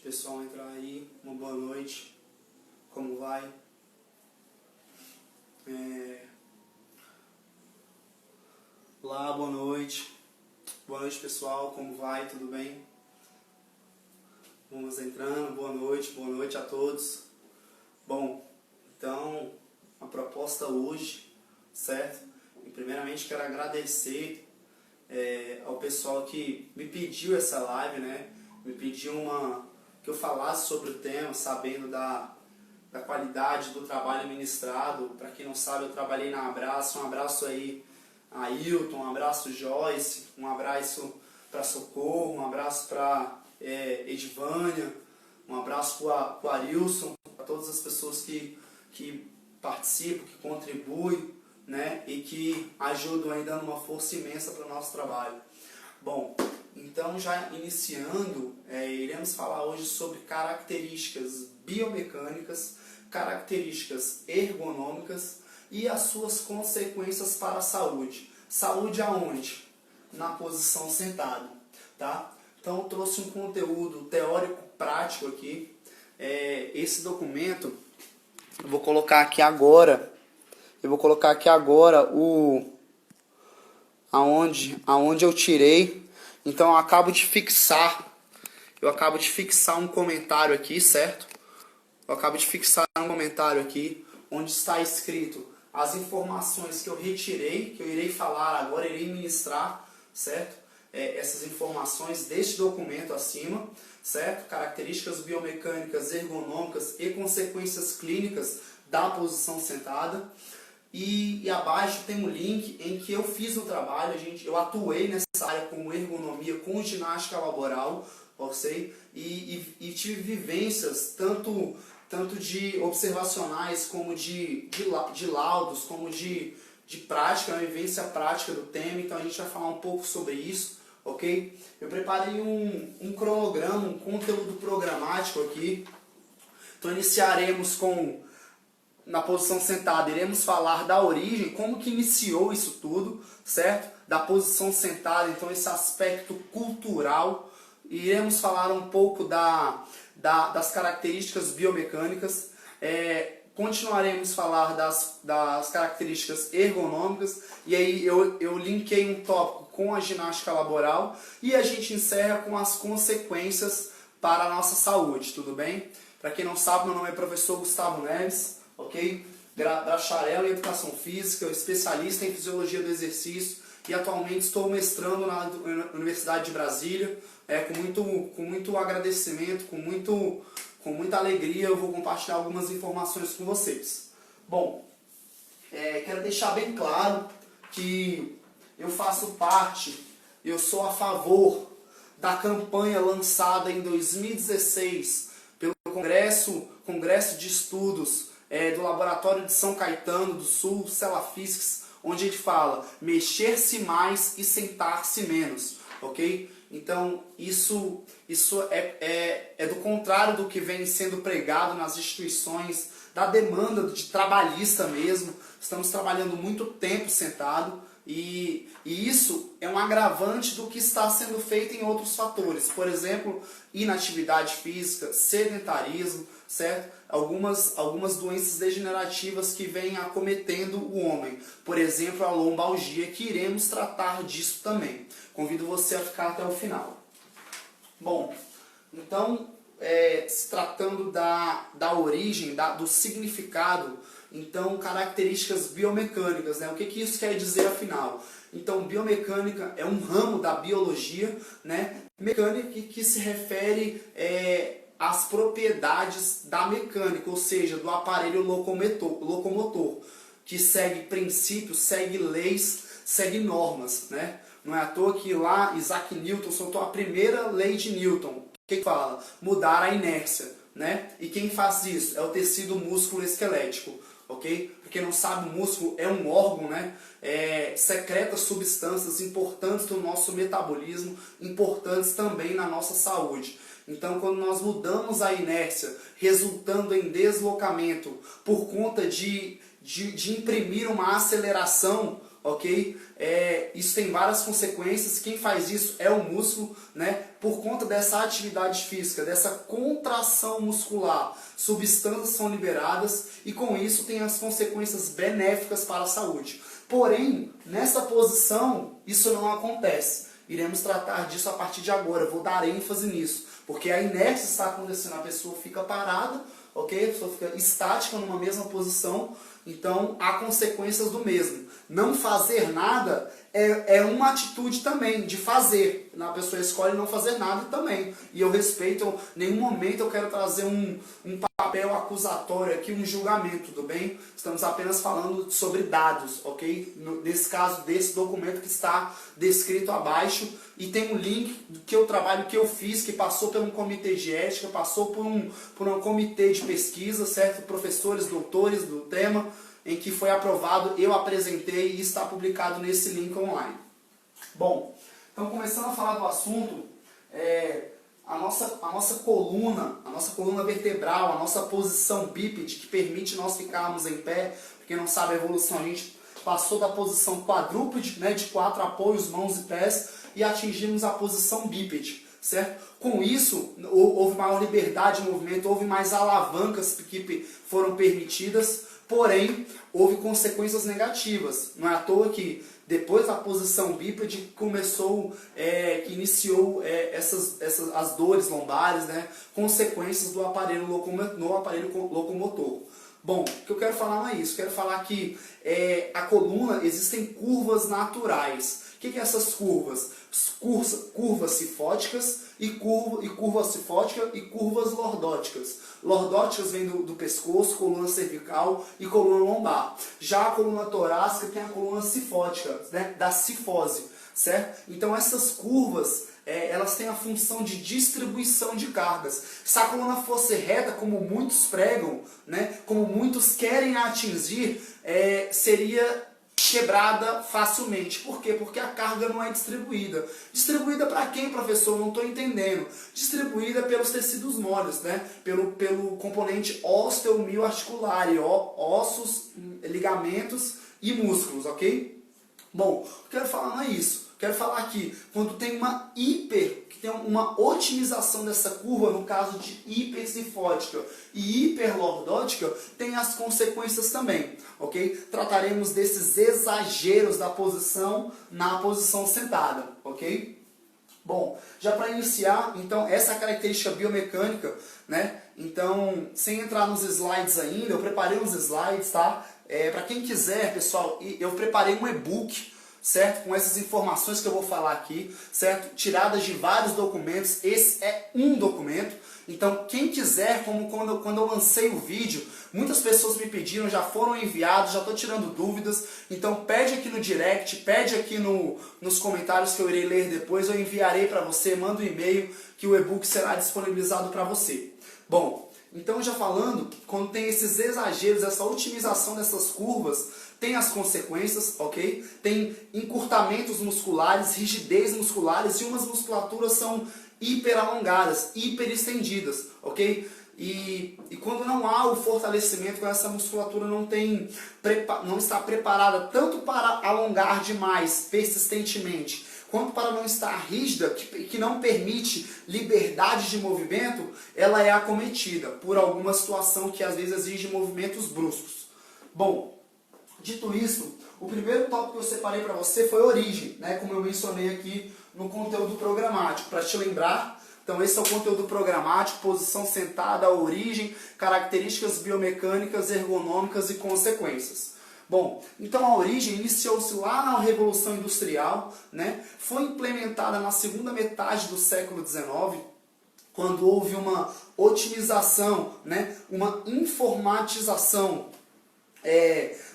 Pessoal entrar aí, uma boa noite, como vai? Olá, boa noite pessoal, como vai? Tudo bem? Vamos entrando, boa noite a todos. Bom, então, a proposta hoje, certo? E primeiramente quero agradecer ao pessoal que me pediu essa live, né? Me pediu que eu falasse sobre o tema, sabendo da qualidade do trabalho ministrado. Para quem não sabe, eu trabalhei na Abraço. Um abraço aí a Ailton, um abraço Joyce, um abraço para Socorro, um abraço para Edvânia, um abraço para o Arilson, para todas as pessoas que participam, que contribuem, né, e que ajudam aí dando uma força imensa para o nosso trabalho. Bom, então já iniciando, iremos falar hoje sobre características biomecânicas, características ergonômicas e as suas consequências para a saúde. Saúde aonde? Na posição sentado, tá? Então eu trouxe um conteúdo teórico prático aqui. Esse documento, eu vou colocar aqui agora aonde eu tirei. Então eu acabo de fixar um comentário aqui, certo? Eu acabo de fixar um comentário aqui onde está escrito as informações que eu retirei, que eu irei falar agora, irei ministrar, certo? Essas informações deste documento acima, certo? Características biomecânicas, ergonômicas e consequências clínicas da posição sentada. E abaixo tem um link em que eu fiz o trabalho, eu atuei nessa área com ergonomia, com ginástica laboral, e tive vivências tanto de observacionais como de laudos, como de prática, uma vivência prática do tema. Então a gente vai falar um pouco sobre isso, ok? Eu preparei um cronograma, um conteúdo programático aqui. Então iniciaremos na posição sentada, iremos falar da origem, como que iniciou isso tudo, certo? Da posição sentada, então esse aspecto cultural. Iremos falar um pouco das características biomecânicas. Continuaremos a falar das características ergonômicas. E aí eu linkei um tópico com a ginástica laboral. E a gente encerra com as consequências para a nossa saúde, tudo bem? Para quem não sabe, meu nome é professor Gustavo Neves, ok? Bacharel em Educação Física, especialista em Fisiologia do Exercício e atualmente estou mestrando na Universidade de Brasília. Com muito agradecimento, com muita alegria, eu vou compartilhar algumas informações com vocês. Bom, quero deixar bem claro que eu faço parte, eu sou a favor da campanha lançada em 2016 pelo Congresso de Estudos do Laboratório de São Caetano do Sul, Celafiscs, onde ele fala mexer-se mais e sentar-se menos, ok? Então, isso é do contrário do que vem sendo pregado nas instituições, da demanda de trabalhista mesmo. Estamos trabalhando muito tempo sentado e isso é um agravante do que está sendo feito em outros fatores. Por exemplo, inatividade física, sedentarismo, certo? Algumas doenças degenerativas que vêm acometendo o homem. Por exemplo, a lombalgia, que iremos tratar disso também. Convido você a ficar até o final. Bom, então, se tratando da origem, do significado, então, características biomecânicas, né? O que isso quer dizer afinal? Então, biomecânica é um ramo da biologia, né? Mecânica que se refere às propriedades da mecânica, ou seja, do aparelho locomotor, que segue princípios, segue leis, segue normas, né? Não é à toa que lá Isaac Newton soltou a primeira lei de Newton. O que fala? Mudar a inércia, né? E quem faz isso? É o tecido músculo esquelético, ok? Porque não sabe, o músculo é um órgão, né? Secreta substâncias importantes do nosso metabolismo, importantes também na nossa saúde. Então, quando nós mudamos a inércia, resultando em deslocamento por conta de imprimir uma aceleração, ok? Isso tem várias consequências. Quem faz isso é o músculo, né? Por conta dessa atividade física, dessa contração muscular, substâncias são liberadas e com isso tem as consequências benéficas para a saúde. Porém, nessa posição, isso não acontece. Iremos tratar disso a partir de agora, vou dar ênfase nisso, porque a inércia está acontecendo, a pessoa fica parada, ok? A pessoa fica estática numa mesma posição, então há consequências do mesmo. Não fazer nada é uma atitude também de fazer. A pessoa escolhe não fazer nada também. E eu respeito, em nenhum momento eu quero trazer um papel acusatório aqui, um julgamento, tudo bem? Estamos apenas falando sobre dados, ok? Nesse caso, desse documento que está descrito abaixo, e tem um link que eu trabalho, que eu fiz, que passou por um comitê de ética, passou por um comitê de pesquisa, certo? Professores, doutores do tema, em que foi aprovado, eu apresentei e está publicado nesse link online. Bom, então começando a falar do assunto, a nossa coluna vertebral, a nossa posição bípede, que permite nós ficarmos em pé. Para quem não sabe a evolução, a gente passou da posição quadrúpede, né, de 4 apoios, mãos e pés, e atingimos a posição bípede, certo? Com isso, houve maior liberdade de movimento, houve mais alavancas que foram permitidas, porém, houve consequências negativas. Não é à toa que depois da posição bípede que iniciou as dores lombares, né, consequências do aparelho locomotor. Bom, o que eu quero falar não é isso. Quero falar que a coluna existem curvas naturais. O que são essas curvas? Curvas cifóticas e curvas lordóticas. Lordóticas vem do pescoço, coluna cervical e coluna lombar. Já a coluna torácica tem a coluna cifótica, né, da cifose, certo? Então essas curvas, elas têm a função de distribuição de cargas. Se a coluna fosse reta, como muitos pregam, né, como muitos querem atingir, seria quebrada facilmente. Por quê? Porque a carga não é distribuída. Distribuída para quem, professor? Não estou entendendo. Distribuída pelos tecidos moles, né? Pelo componente osteomioarticular, ossos, ligamentos e músculos, ok? Bom, o que eu quero falar não é isso. Quero falar que quando tem uma otimização dessa curva, no caso de hipercifótica e hiperlordótica, tem as consequências também, ok? Trataremos desses exageros da posição na posição sentada, ok? Bom, já para iniciar, então, essa característica biomecânica, né? Então, sem entrar nos slides ainda, eu preparei uns slides, tá? Para quem quiser, pessoal, eu preparei um e-book, certo? Com essas informações que eu vou falar aqui, certo? Tiradas de vários documentos. Esse é um documento. Então, quem quiser, como quando eu lancei o vídeo, muitas pessoas me pediram, já foram enviados, já estou tirando dúvidas. Então, pede aqui no direct, pede aqui nos comentários que eu irei ler depois. Eu enviarei para você, manda um e-mail que o e-book será disponibilizado para você. Bom, então já falando, quando tem esses exageros, essa otimização dessas curvas, tem as consequências, ok? Tem encurtamentos musculares, rigidez musculares e umas musculaturas são hiperalongadas, hiperestendidas, ok? E quando não há o fortalecimento, quando essa musculatura não está preparada tanto para alongar demais, persistentemente, quanto para não estar rígida, que não permite liberdade de movimento, ela é acometida por alguma situação que às vezes exige movimentos bruscos. Bom, dito isso, o primeiro tópico que eu separei para você foi origem, né, como eu mencionei aqui no conteúdo programático, para te lembrar. Então esse é o conteúdo programático, posição sentada, origem, características biomecânicas, ergonômicas e consequências. Bom, então a origem iniciou-se lá na Revolução Industrial, né? Foi implementada na segunda metade do século XIX, quando houve uma otimização, né? Uma informatização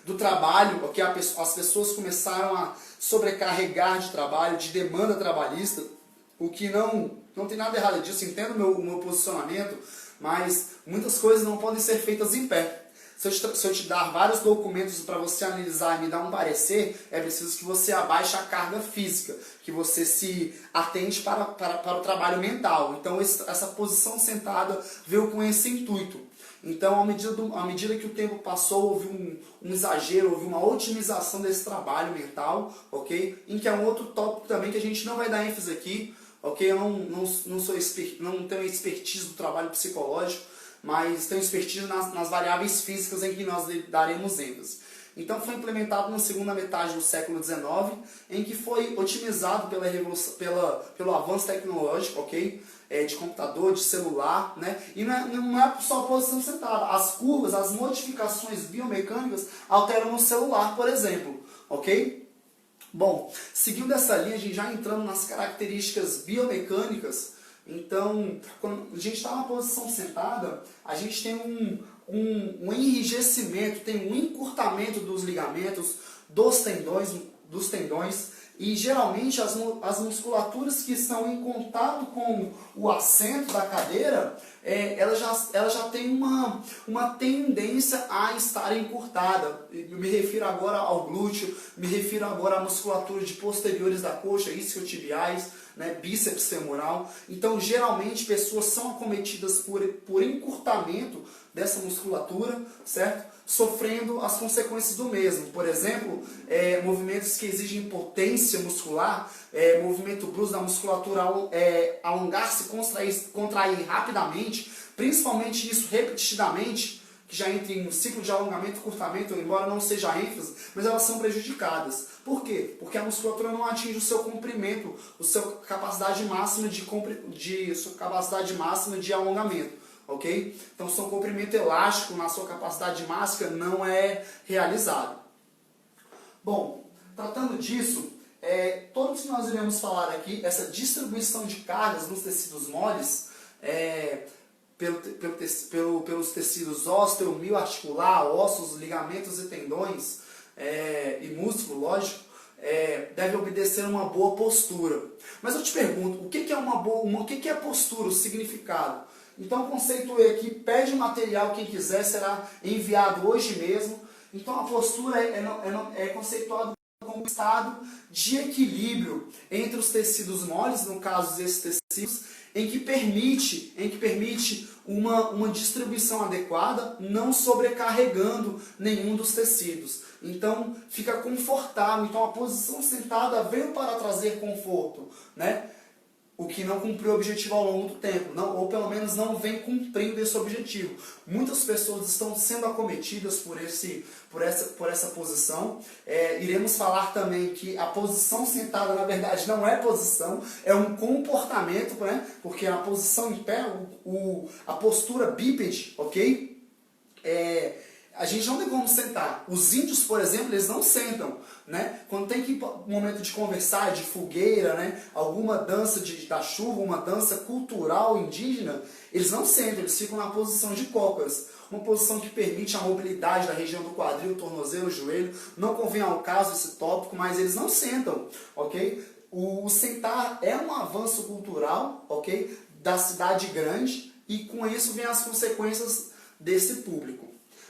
do trabalho, porque as pessoas começaram a sobrecarregar de trabalho, de demanda trabalhista, o que não tem nada errado disso, entendo o meu posicionamento, mas muitas coisas não podem ser feitas em pé. Se eu te dar vários documentos para você analisar e me dar um parecer, é preciso que você abaixe a carga física, que você se atente para o trabalho mental. Então essa posição sentada veio com esse intuito. Então, à medida que o tempo passou, houve um exagero, houve uma otimização desse trabalho mental, ok? Em que é um outro tópico também que a gente não vai dar ênfase aqui, ok? Eu não tenho expertise do trabalho psicológico, mas tenho expertise nas variáveis físicas em que nós daremos ênfase. Então foi implementado na segunda metade do século XIX, em que foi otimizado pelo avanço tecnológico, ok? De computador, de celular, né? E não é só a posição sentada. As curvas, as modificações biomecânicas alteram no celular, por exemplo, ok? Bom, seguindo essa linha, a gente já entrando nas características biomecânicas. Então, quando a gente está na posição sentada, a gente tem um enrijecimento, tem um encurtamento dos ligamentos, dos tendões, e geralmente as musculaturas que estão em contato com o assento da cadeira, ela já tem uma tendência a estar encurtada. Eu me refiro agora ao glúteo, me refiro agora à musculatura de posteriores da coxa, isquiotibiais, né, bíceps femoral. Então, geralmente, pessoas são acometidas por encurtamento dessa musculatura, certo? Sofrendo as consequências do mesmo. Por exemplo, movimentos que exigem potência muscular, movimento brusco da musculatura alongar-se, contrair rapidamente, principalmente isso repetidamente, que já entra em um ciclo de alongamento e encurtamento, embora não seja ênfase, mas elas são prejudicadas. Por quê? Porque a musculatura não atinge o seu comprimento, a sua capacidade máxima de alongamento, ok? Então, seu comprimento elástico na sua capacidade máxima não é realizado. Bom, tratando disso, todos que nós iremos falar aqui, essa distribuição de cargas nos tecidos moles, pelos tecidos ósseo, mioarticular, ossos, ligamentos e tendões e músculo, lógico, deve obedecer uma boa postura. Mas eu te pergunto, o que é postura, o significado? Então o conceito aqui, pede o material, quem quiser será enviado hoje mesmo. Então a postura é conceituada como um estado de equilíbrio entre os tecidos moles, no caso desses tecidos, em que permite uma distribuição adequada, não sobrecarregando nenhum dos tecidos. Então fica confortável. Então a posição sentada veio para trazer conforto, né? O que não cumpriu o objetivo ao longo do tempo, ou pelo menos não vem cumprindo esse objetivo. Muitas pessoas estão sendo acometidas por essa posição. Iremos falar também que a posição sentada, na verdade, não é posição, é um comportamento, né? Porque a posição em pé, a postura bípede, ok? A gente não tem como sentar. Os índios, por exemplo, eles não sentam, né? Quando tem um momento de conversar, de fogueira, né? Alguma dança da chuva, uma dança cultural indígena, eles não sentam, eles ficam na posição de cócoras. Uma posição que permite a mobilidade da região do quadril, tornozelo, joelho. Não convém ao caso esse tópico, mas eles não sentam, ok? O sentar é um avanço cultural, ok? Da cidade grande, e com isso vem as consequências desse público.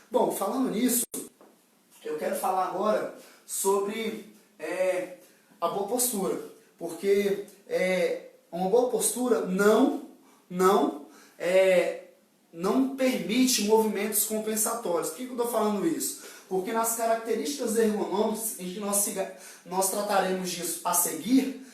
Bom, falando nisso, eu quero falar agora sobre a boa postura, porque uma boa postura não permite movimentos compensatórios. Por que eu estou falando isso? Porque nas características ergonômicas, em que nós trataremos disso a seguir,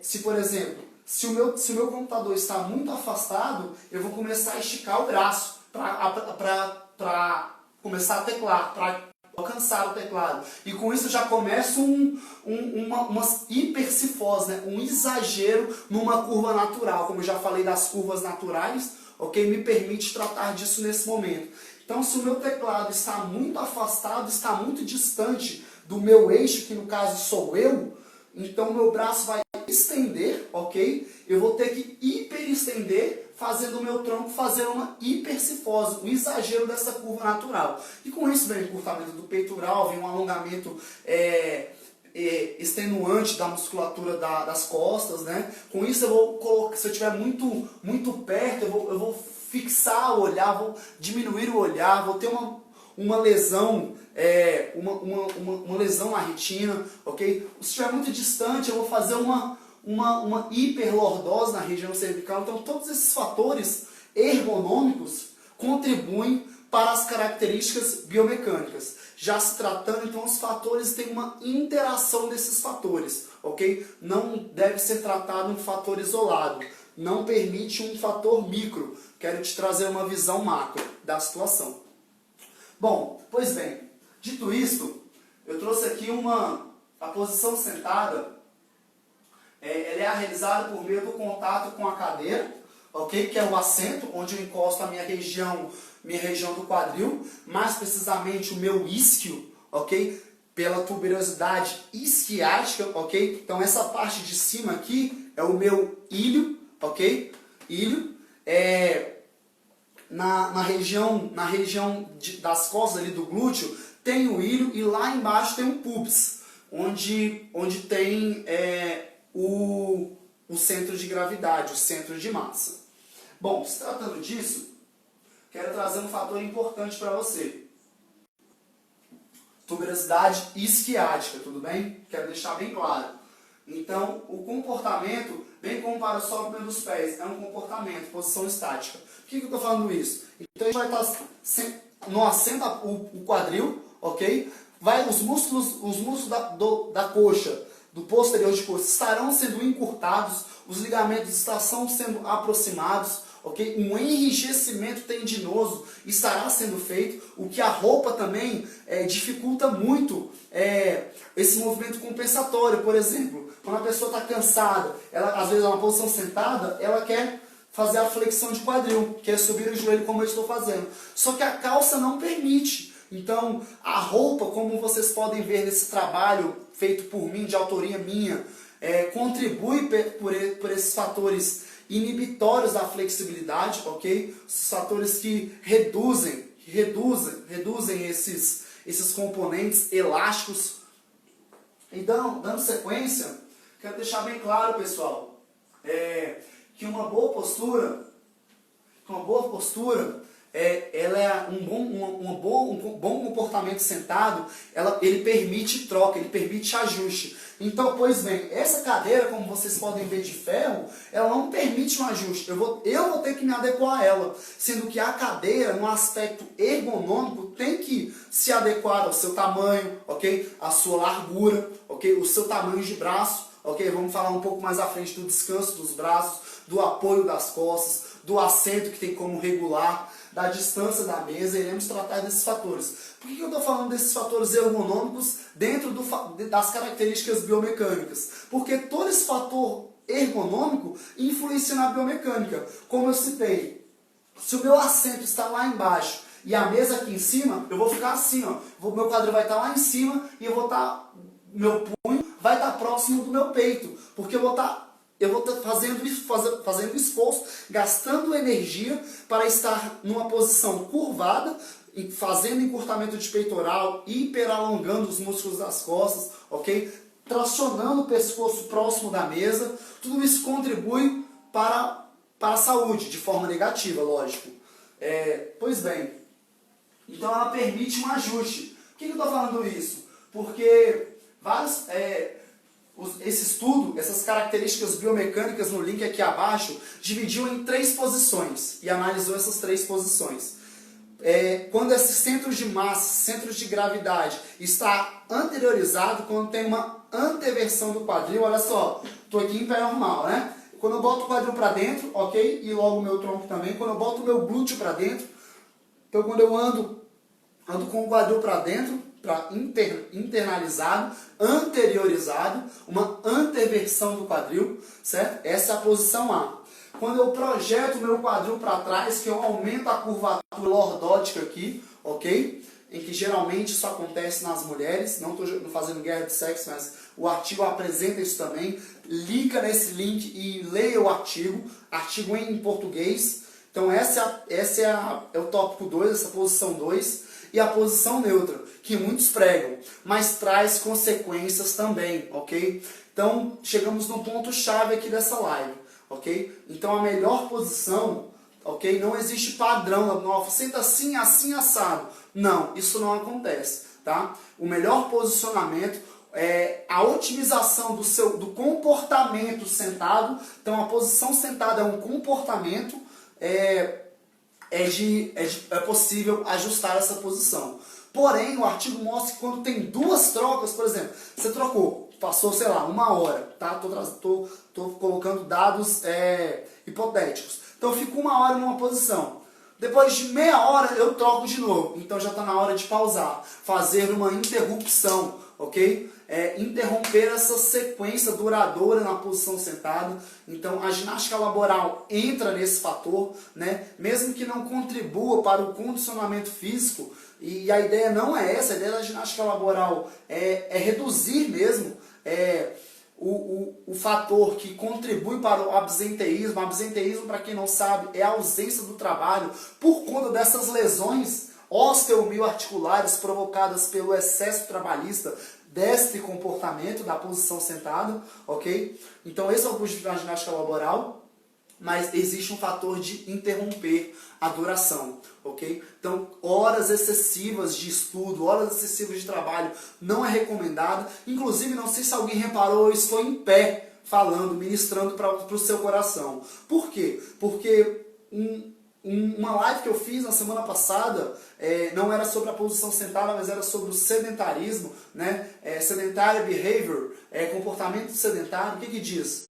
se por exemplo, se o meu computador está muito afastado, eu vou começar a esticar o braço para começar a teclar, para alcançar o teclado. E com isso já começa uma hipercifose, né? Um exagero numa curva natural. Como eu já falei das curvas naturais, ok? Me permite tratar disso nesse momento. Então, se o meu teclado está muito afastado, está muito distante do meu eixo, que no caso sou eu, então meu braço vai estender, ok? Eu vou ter que hiperestender, fazendo o meu tronco fazer uma hipercifose, um exagero dessa curva natural. E com isso vem o encurtamento do peitoral, vem um alongamento extenuante da musculatura das costas, né? Com isso eu vou colocar, se eu estiver muito perto, eu vou fixar o olhar, vou diminuir o olhar, vou ter uma lesão, uma lesão na retina, ok? Se estiver muito distante, eu vou fazer uma hiperlordose na região cervical. Então todos esses fatores ergonômicos, contribuem para as características biomecânicas. Já se tratando, então, os fatores têm uma interação desses fatores, ok? Não deve ser tratado um fator isolado, não permite um fator micro. Quero te trazer uma visão macro da situação. Bom, pois bem, dito isto, eu trouxe aqui a posição sentada, ela é realizada por meio do contato com a cadeira, ok? Que é o assento, onde eu encosto a minha região do quadril, mais precisamente o meu isquio, ok? Pela tuberosidade isquiática, ok? Então essa parte de cima aqui é o meu ilho, ok? Ilho. Na região das costas ali do glúteo tem o ilho e lá embaixo tem um pubis, onde tem o centro de gravidade, o centro de massa. Bom, se tratando disso, quero trazer um fator importante para você. Tuberosidade isquiática, tudo bem? Quero deixar bem claro. Então, o comportamento, bem como para o sólio dos pés, é um comportamento, posição estática. Por que eu estou falando isso? Então, a gente vai estar no assento, o quadril, ok? Os músculos da coxa, do posterior de coxa, estarão sendo encurtados, os ligamentos estarão sendo aproximados, ok? Um enrijecimento tendinoso estará sendo feito, o que a roupa também dificulta muito esse movimento compensatório. Por exemplo, quando a pessoa está cansada, ela às vezes é uma posição sentada, ela quer fazer a flexão de quadril, quer subir o joelho como eu estou fazendo. Só que a calça não permite. Então, a roupa, como vocês podem ver nesse trabalho feito por mim, de autoria minha, contribui por esses fatores inibitórios da flexibilidade, ok? Esses fatores que reduzem esses componentes elásticos. Então, dando sequência, quero deixar bem claro, pessoal, que uma boa postura, ela é um bom comportamento sentado, ele permite troca, ele permite ajuste. Então, pois bem, essa cadeira, como vocês podem ver de ferro, ela não permite um ajuste. Eu vou ter que me adequar a ela, sendo que a cadeira, no aspecto ergonômico, tem que se adequar ao seu tamanho, ok? A sua largura, ok? O seu tamanho de braço, ok? Vamos falar um pouco mais à frente do descanso dos braços, do apoio das costas, do assento que tem como regular, da distância da mesa, iremos tratar desses fatores. Por que eu estou falando desses fatores ergonômicos dentro das características biomecânicas? Porque todo esse fator ergonômico influencia na biomecânica. Como eu citei, se o meu assento está lá embaixo e a mesa aqui em cima, eu vou ficar assim, ó. Meu quadril vai estar lá em cima e meu punho vai estar próximo do meu peito, porque eu vou estar fazendo esforço, gastando energia para estar numa posição curvada, fazendo encurtamento de peitoral, hiperalongando os músculos das costas, ok? Tracionando o pescoço próximo da mesa. Tudo isso contribui para a saúde, de forma negativa, lógico. Pois bem, então ela permite um ajuste. Por que eu estou falando isso? Porque esse estudo, essas características biomecânicas no link aqui abaixo, dividiu em 3 posições e analisou essas 3 posições. Quando esses centros de massa, centros de gravidade está anteriorizado, quando tem uma anteversão do quadril, olha só, estou aqui em pé normal, né? Quando eu boto o quadril para dentro, ok? E logo o meu tronco também. Quando eu boto o meu glúteo para dentro, então quando eu ando com o quadril para dentro, internalizado, anteriorizado, uma anteversão do quadril, certo? Essa é a posição A. Quando eu projeto o meu quadril para trás, que eu aumento a curvatura lordótica aqui, ok? Em que geralmente isso acontece nas mulheres, não estou fazendo guerra de sexo, mas o artigo apresenta isso também. Clica nesse link e leia o artigo em português. Então esse é o tópico 2, essa posição 2. E a posição neutra, que muitos pregam, mas traz consequências também, ok? Então, chegamos no ponto-chave aqui dessa live, ok? Então, a melhor posição, ok? Não existe padrão, não, senta assim, assim, assado. Não, isso não acontece, tá? O melhor posicionamento é a otimização do comportamento sentado. Então, a posição sentada é um comportamento, é possível ajustar essa posição. Porém, o artigo mostra que quando tem duas trocas, por exemplo, você trocou, passou, sei lá, 1 hora, tá? Tô colocando dados hipotéticos. Então, eu fico 1 hora numa posição. Depois de meia hora, eu troco de novo. Então, já está na hora de pausar, fazer uma interrupção, ok? Interromper essa sequência duradoura na posição sentada. Então, a ginástica laboral entra nesse fator, né? Mesmo que não contribua para o condicionamento físico, e a ideia não é essa, a ideia da ginástica laboral é reduzir mesmo o fator que contribui para o absenteísmo. Absenteísmo, para quem não sabe, é a ausência do trabalho por conta dessas lesões osteomioarticulares provocadas pelo excesso trabalhista deste comportamento da posição sentada, ok? Então esse é o custo da ginástica laboral, mas existe um fator de interromper a duração, ok? Então, horas excessivas de estudo, horas excessivas de trabalho não é recomendado. Inclusive, não sei se alguém reparou, eu estou em pé falando, ministrando para o seu coração. Por quê? Porque uma live que eu fiz na semana passada não era sobre a posição sentada, mas era sobre o sedentarismo, né? Sedentary behavior, comportamento sedentário. O que diz?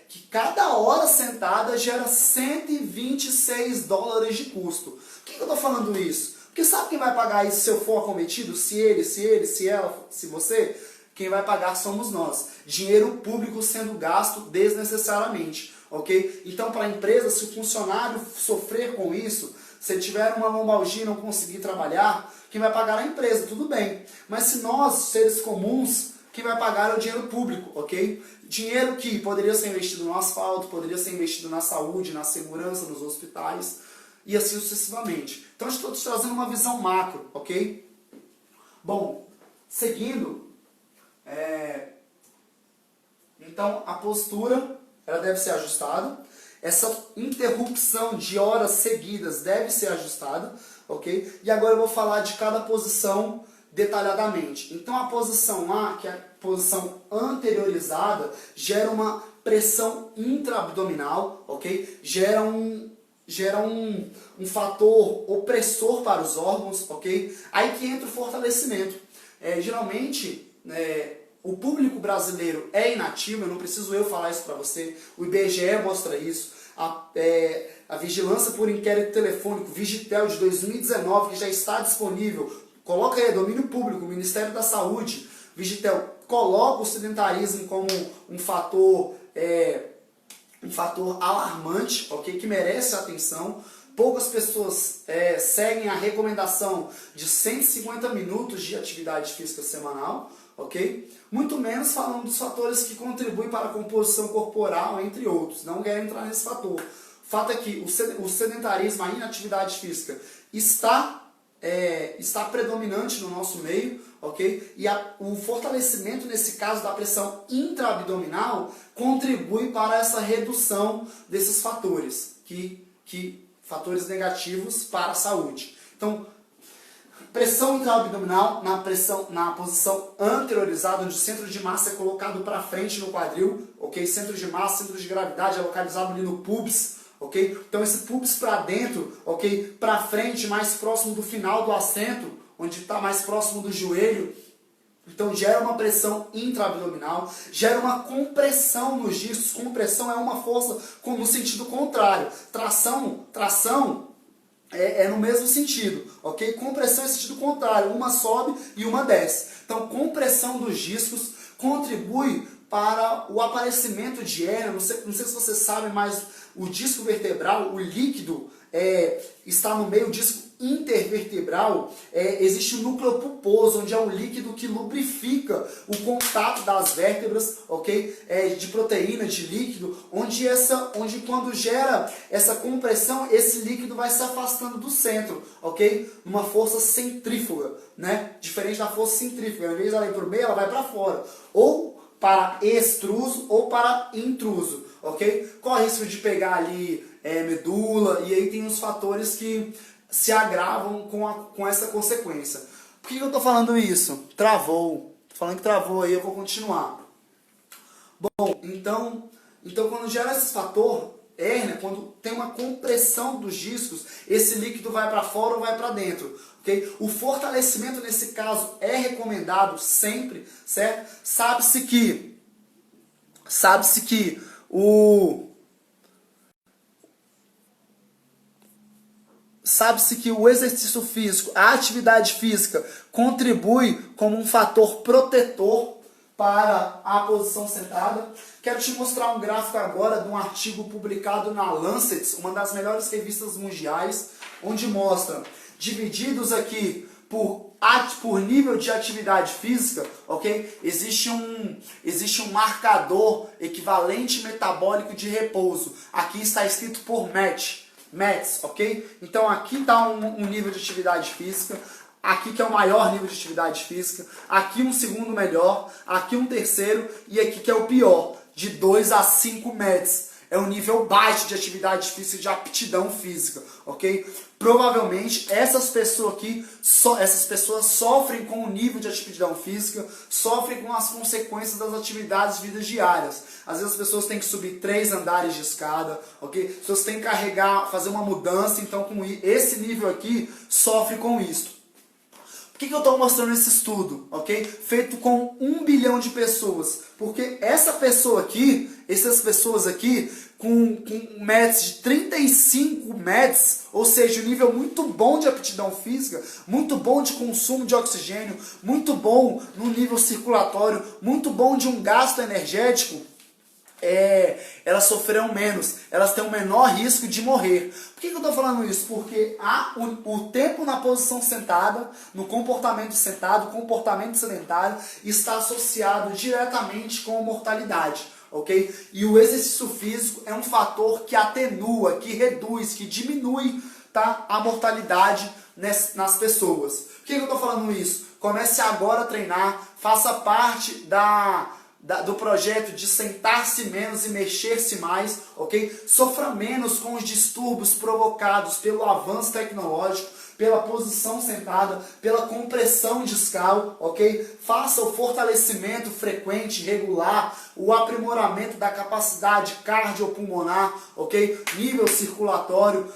Que cada hora sentada gera $126 de custo. Por que eu estou falando isso? Porque sabe quem vai pagar isso se eu for acometido? Se ele, se ela, se você? Quem vai pagar somos nós. Dinheiro público sendo gasto desnecessariamente. Ok? Então, para a empresa, se o funcionário sofrer com isso, se ele tiver uma lombalgia e não conseguir trabalhar, quem vai pagar é a empresa, tudo bem. Mas se nós, seres comuns, quem vai pagar é o dinheiro público, ok? Dinheiro que poderia ser investido no asfalto, poderia ser investido na saúde, na segurança, nos hospitais, e assim sucessivamente. Então, eu estou te trazendo uma visão macro, ok? Bom, seguindo, então a postura ela deve ser ajustada. Essa interrupção de horas seguidas deve ser ajustada, ok? E agora eu vou falar de cada posição detalhadamente. Então a posição A, que é a posição anteriorizada, gera uma pressão intraabdominal, ok? Gera um fator opressor para os órgãos, ok? Aí que entra o fortalecimento. Geralmente, o público brasileiro é inativo, eu não preciso eu falar isso para você, o IBGE mostra isso, a Vigilância por Inquérito Telefônico, Vigitel de 2019, que já está disponível, coloca aí, domínio público, Ministério da Saúde, Vigitel, coloca o sedentarismo como um fator alarmante, ok, que merece atenção. Poucas pessoas seguem a recomendação de 150 minutos de atividade física semanal, ok? Muito menos falando dos fatores que contribuem para a composição corporal, entre outros. Não quero entrar nesse fator. O fato é que o sedentarismo, a inatividade física, está predominante no nosso meio, ok? E o fortalecimento, nesse caso, da pressão intraabdominal contribui para essa redução desses fatores, fatores negativos para a saúde. Então, pressão intraabdominal na posição anteriorizada, onde o centro de massa é colocado para frente no quadril, ok? Centro de massa, centro de gravidade é localizado ali no pubis, ok? Então esse pubis para dentro, ok? Para frente, mais próximo do final do assento, onde está mais próximo do joelho. Então gera uma pressão intraabdominal, gera uma compressão nos discos. Compressão é uma força no sentido contrário. Tração é no mesmo sentido, ok? Compressão é no sentido contrário, uma sobe e uma desce. Então, compressão dos discos contribui para o aparecimento de hérnia. Não sei se você sabe, mas o disco vertebral, o líquido, está no meio, o disco intervertebral, existe um núcleo pulposo, onde é o líquido que lubrifica o contato das vértebras, ok? De proteína, de líquido, onde quando gera essa compressão, esse líquido vai se afastando do centro, ok? Numa força centrífuga, né? Diferente da força centrífuga, ao invés de ela ir para o meio, ela vai para fora, ou para extruso ou para intruso, ok? Corre risco de pegar ali medula, e aí tem uns fatores que se agravam com essa consequência. Por que eu estou falando isso? Travou. Tô falando que travou aí, eu vou continuar. Bom, então quando gera esse fator, hérnia, quando tem uma compressão dos discos, esse líquido vai para fora ou vai para dentro. Okay? O fortalecimento nesse caso é recomendado sempre, certo? Sabe-se que o exercício físico, a atividade física, contribui como um fator protetor para a posição sentada. Quero te mostrar um gráfico agora de um artigo publicado na Lancet, uma das melhores revistas mundiais, onde mostra, divididos aqui por nível de atividade física, ok? Existe um marcador equivalente metabólico de repouso. Aqui está escrito por METs, ok? Então aqui está um nível de atividade física, aqui que é o maior nível de atividade física, aqui um segundo melhor, aqui um terceiro e aqui que é o pior, de 2 a 5 METs. É um nível baixo de atividade física, de aptidão física, ok? Provavelmente essas pessoas sofrem com o nível de aptidão física, sofrem com as consequências das atividades de vidas diárias. Às vezes as pessoas têm que subir 3 andares de escada, ok? As pessoas têm que fazer uma mudança, então com esse nível aqui sofre com isso. Por que eu estou mostrando esse estudo, ok? Feito com 1 bilhão de pessoas. Porque essas pessoas aqui, com METs de 35 METs, ou seja, um nível muito bom de aptidão física, muito bom de consumo de oxigênio, muito bom no nível circulatório, muito bom de um gasto energético, elas sofrerão menos, elas têm um menor risco de morrer. Por que eu estou falando isso? Porque o tempo na posição sentada, no comportamento sentado, comportamento sedentário, está associado diretamente com a mortalidade, ok? E o exercício físico é um fator que atenua, que reduz, que diminui, tá, a mortalidade nas pessoas. Por que eu estou falando isso? Comece agora a treinar, faça parte do projeto de sentar-se menos e mexer-se mais, ok? Sofra menos com os distúrbios provocados pelo avanço tecnológico, pela posição sentada, pela compressão discal, ok? Faça o fortalecimento frequente, regular, o aprimoramento da capacidade cardiopulmonar, ok? Nível circulatório,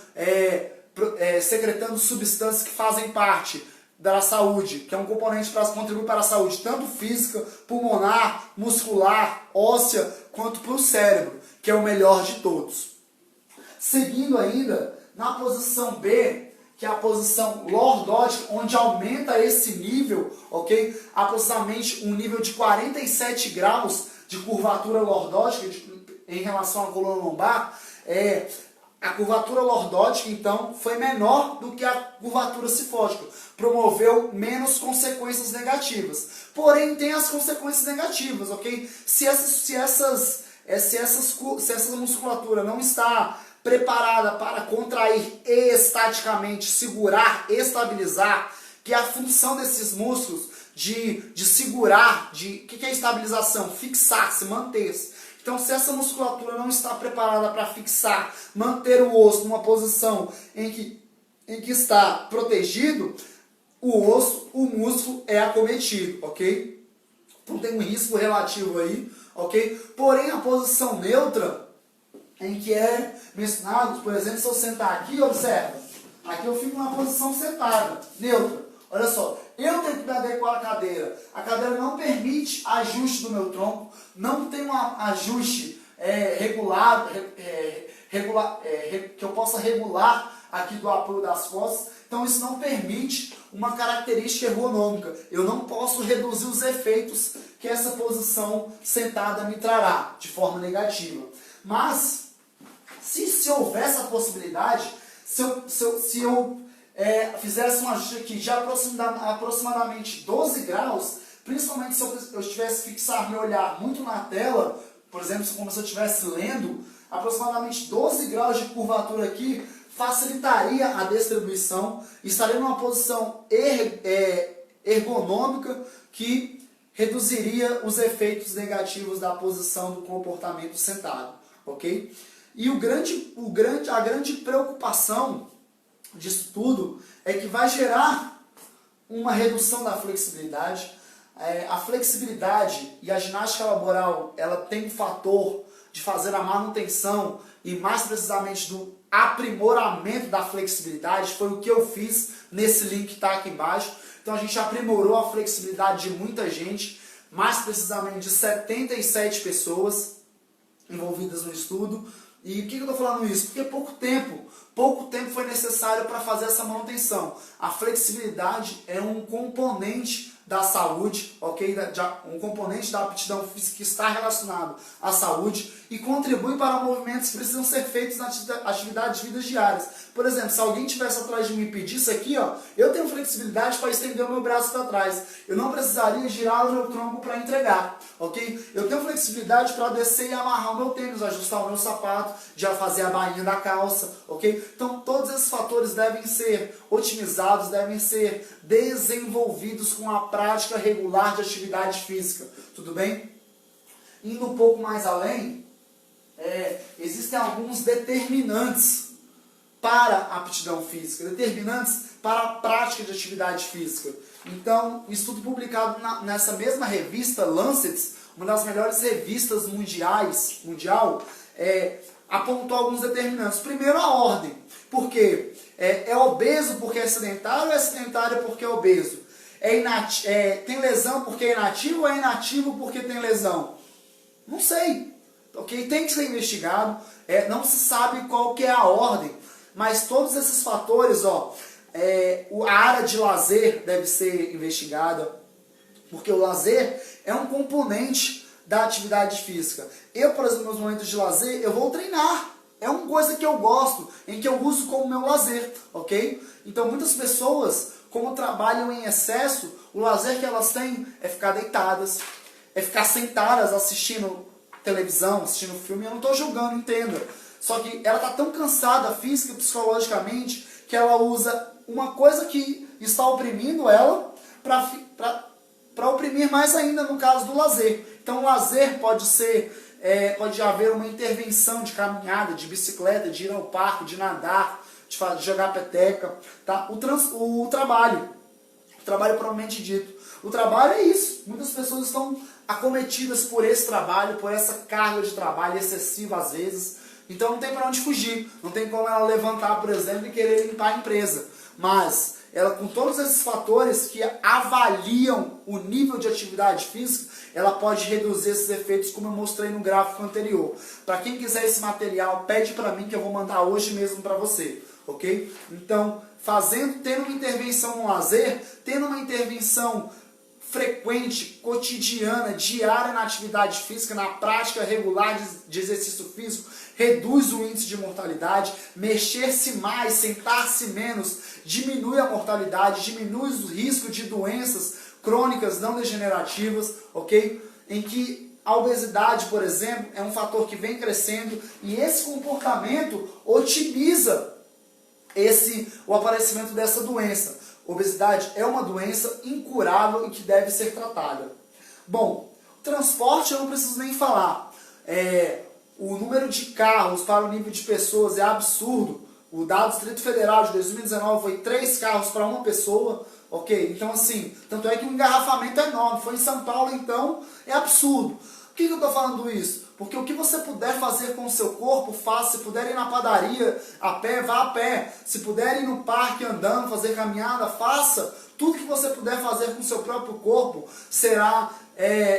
secretando substâncias que fazem parte da saúde, que é um componente para contribuir para a saúde, tanto física, pulmonar, muscular, óssea, quanto para o cérebro, que é o melhor de todos. Seguindo ainda, na posição B, que é a posição lordótica, onde aumenta esse nível, ok? Aproximadamente um nível de 47 graus de curvatura lordótica em relação à coluna lombar, a curvatura lordótica, então, foi menor do que a curvatura cifótica. Promoveu menos consequências negativas. Porém, tem as consequências negativas, ok? Se essa musculatura não está preparada para contrair estaticamente, segurar, estabilizar, que é a função desses músculos de segurar, o que é estabilização? Fixar-se, manter-se. Então, se essa musculatura não está preparada para fixar, manter o osso numa posição em que está protegido, o osso, o músculo é acometido, ok? Então tem um risco relativo aí, ok? Porém, a posição neutra, em que é mencionado, por exemplo, se eu sentar aqui, observa, aqui eu fico numa posição sentada, neutra. Olha só, eu tenho que me adequar à cadeira. A cadeira não permite ajuste do meu tronco, não tem um ajuste regular, que eu possa regular aqui do apoio das costas. Então isso não permite uma característica ergonômica. Eu não posso reduzir os efeitos que essa posição sentada me trará de forma negativa. Mas, se houver essa possibilidade, se eu fizesse um ajuste aqui de aproximadamente 12 graus, principalmente se eu estivesse fixar meu olhar muito na tela, por exemplo, como se eu estivesse lendo, aproximadamente 12 graus de curvatura aqui facilitaria a distribuição, estaria numa posição ergonômica que reduziria os efeitos negativos da posição do comportamento sentado, ok? E a grande preocupação disso tudo é que vai gerar uma redução da flexibilidade, A flexibilidade e a ginástica laboral, ela tem um fator de fazer a manutenção e mais precisamente do aprimoramento da flexibilidade. Foi o que eu fiz nesse link que está aqui embaixo. Então a gente aprimorou a flexibilidade de muita gente, mais precisamente de 77 pessoas envolvidas no estudo. E por que eu estou falando isso? Porque pouco tempo foi necessário para fazer essa manutenção. A flexibilidade é um componente da saúde, ok? Um componente da aptidão física que está relacionado à saúde e contribui para movimentos que precisam ser feitos nas atividades de vidas diárias. Por exemplo, se alguém estivesse atrás de mim e pedisse aqui, ó, eu tenho flexibilidade para estender o meu braço para trás. Eu não precisaria girar o meu tronco para entregar, ok? Eu tenho flexibilidade para descer e amarrar o meu tênis, ajustar o meu sapato, já fazer a bainha da calça, ok? Então, todos esses fatores devem ser otimizados, devem ser desenvolvidos com a prática regular de atividade física, tudo bem? Indo um pouco mais além, existem alguns determinantes para a aptidão física, determinantes para a prática de atividade física. Então, um estudo publicado nessa mesma revista, Lancet, uma das melhores revistas mundial, apontou alguns determinantes. Primeiro, a ordem. Por quê? É obeso porque é sedentário ou é sedentário porque é obeso? Tem lesão porque é inativo ou é inativo porque tem lesão? Não sei. Okay? Tem que ser investigado. Não se sabe qual que é a ordem. Mas todos esses fatores, a área de lazer deve ser investigada. Porque o lazer é um componente da atividade física. Eu, por exemplo, nos momentos de lazer, eu vou treinar. É uma coisa que eu gosto, em que eu uso como meu lazer, ok? Então, muitas pessoas, como trabalham em excesso, o lazer que elas têm é ficar deitadas, é ficar sentadas assistindo televisão, assistindo filme. Eu não estou julgando, entenda. Só que ela está tão cansada física e psicologicamente que ela usa uma coisa que está oprimindo ela para oprimir mais ainda no caso do lazer. Então, o lazer pode ser... pode haver uma intervenção de caminhada, de bicicleta, de ir ao parque, de nadar, de jogar peteca, tá? O trabalho propriamente dito. O trabalho é isso. Muitas pessoas estão acometidas por esse trabalho, por essa carga de trabalho excessiva às vezes. Então não tem para onde fugir. Não tem como ela levantar, por exemplo, e querer limpar a empresa. Mas ela, com todos esses fatores que avaliam o nível de atividade física, ela pode reduzir esses efeitos, como eu mostrei no gráfico anterior. Para quem quiser esse material, pede para mim que eu vou mandar hoje mesmo para você, ok? Então, tendo uma intervenção no lazer, tendo uma intervenção frequente, cotidiana, diária na atividade física, na prática regular de exercício físico, reduz o índice de mortalidade. Mexer-se mais, sentar-se menos, diminui a mortalidade, diminui o risco de doenças crônicas não degenerativas, ok? Em que a obesidade, por exemplo, é um fator que vem crescendo e esse comportamento otimiza o aparecimento dessa doença. Obesidade é uma doença incurável e que deve ser tratada. Bom, transporte eu não preciso nem falar. O número de carros para o nível de pessoas é absurdo. O dado do Distrito Federal de 2019 foi 3 carros para uma pessoa. Ok? Então assim, tanto é que o engarrafamento é enorme. Foi em São Paulo, então é absurdo. Por que eu estou falando isso? Porque o que você puder fazer com o seu corpo, faça. Se puder ir na padaria a pé, vá a pé. Se puder ir no parque andando, fazer caminhada, faça. Tudo que você puder fazer com o seu próprio corpo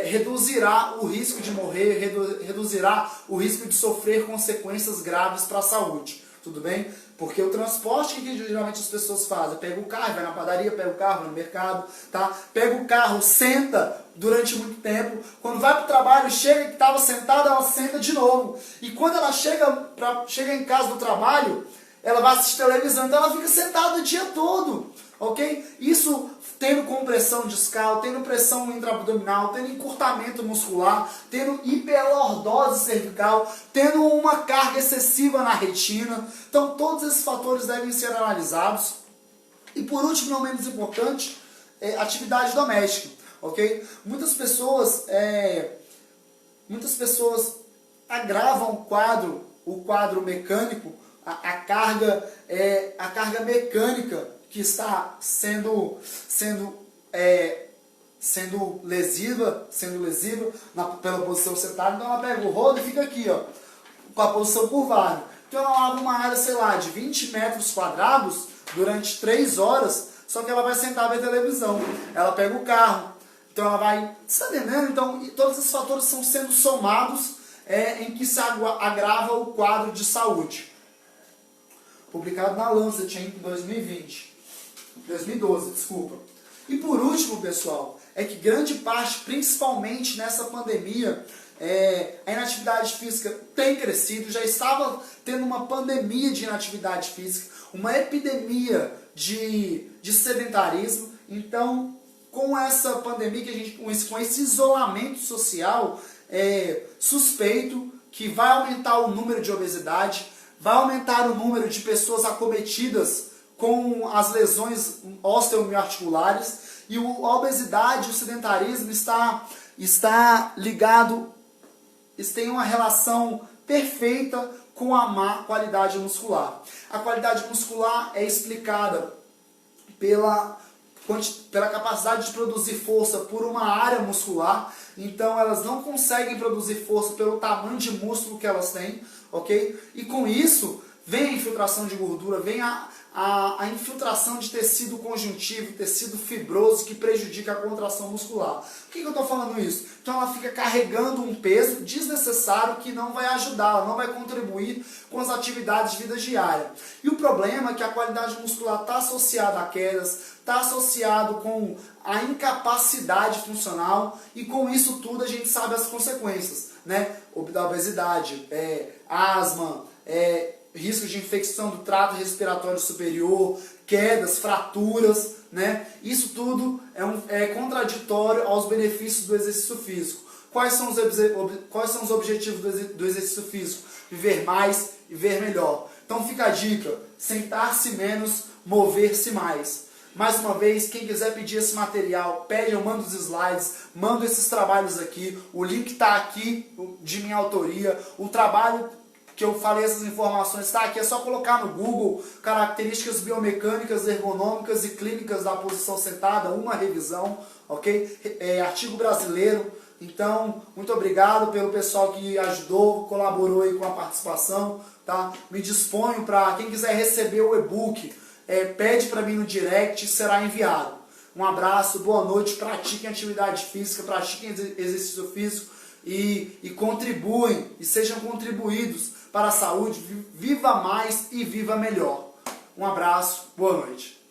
reduzirá o risco de morrer, reduzirá o risco de sofrer consequências graves para a saúde. Tudo bem? Porque o transporte que geralmente as pessoas fazem, pega o carro, vai na padaria, pega o carro, vai no mercado, tá? Pega o carro, senta durante muito tempo, quando vai para o trabalho, chega que estava sentada, ela senta de novo. E quando ela chega em casa do trabalho, ela vai assistir televisão, então ela fica sentada o dia todo, ok? Isso tendo compressão discal, tendo pressão intraabdominal, tendo encurtamento muscular, tendo hiperlordose cervical, tendo uma carga excessiva na retina. Então todos esses fatores devem ser analisados. E por último, não menos importante, atividade doméstica, ok? Muitas pessoas agravam o quadro mecânico, a carga mecânica que está sendo sendo lesiva pela posição setada, então ela pega o rodo e fica aqui, ó, com a posição curvada. Então ela lava uma área, sei lá, de 20 metros quadrados durante 3 horas, só que ela vai sentar ver televisão. Ela pega o carro, então ela vai... Você está entendendo? Então, e todos esses fatores estão sendo somados em que se agrava o quadro de saúde. Publicado na Lancet em 2012, desculpa. E por último, pessoal, é que grande parte, principalmente nessa pandemia, a inatividade física tem crescido, já estava tendo uma pandemia de inatividade física, uma epidemia de sedentarismo. Então, com essa pandemia, com esse isolamento social, suspeito que vai aumentar o número de obesidade, vai aumentar o número de pessoas acometidas com as lesões osteomiarticulares, e a obesidade e o sedentarismo está ligado, tem uma relação perfeita com a má qualidade muscular. A qualidade muscular é explicada pela capacidade de produzir força por uma área muscular. Então elas não conseguem produzir força pelo tamanho de músculo que elas têm, ok? E com isso vem a infiltração de gordura, vem a infiltração de tecido conjuntivo, tecido fibroso, que prejudica a contração muscular. Por que eu estou falando isso? Então ela fica carregando um peso desnecessário que não vai ajudá-la, não vai contribuir com as atividades de vida diária. E o problema é que a qualidade muscular está associada a quedas, está associado com a incapacidade funcional, e com isso tudo a gente sabe as consequências, né? Da obesidade, asma, risco de infecção do trato respiratório superior, quedas, fraturas, né? Isso tudo é contraditório aos benefícios do exercício físico. Quais são os objetivos do exercício físico? Viver mais e ver melhor. Então fica a dica: sentar-se menos, mover-se mais. Mais uma vez, quem quiser pedir esse material, pede, eu mando os slides, mando esses trabalhos aqui, o link está aqui de minha autoria, o trabalho que eu falei, essas informações, está aqui, é só colocar no Google características biomecânicas, ergonômicas e clínicas da posição sentada, uma revisão, ok? Artigo brasileiro. Então, muito obrigado pelo pessoal que ajudou, colaborou aí com a participação, tá? Me disponho para quem quiser receber o e-book, pede para mim no direct, será enviado. Um abraço, boa noite, pratiquem atividade física, pratiquem exercício físico e contribuem, e sejam contribuídos para a saúde. Viva mais e viva melhor. Um abraço, boa noite.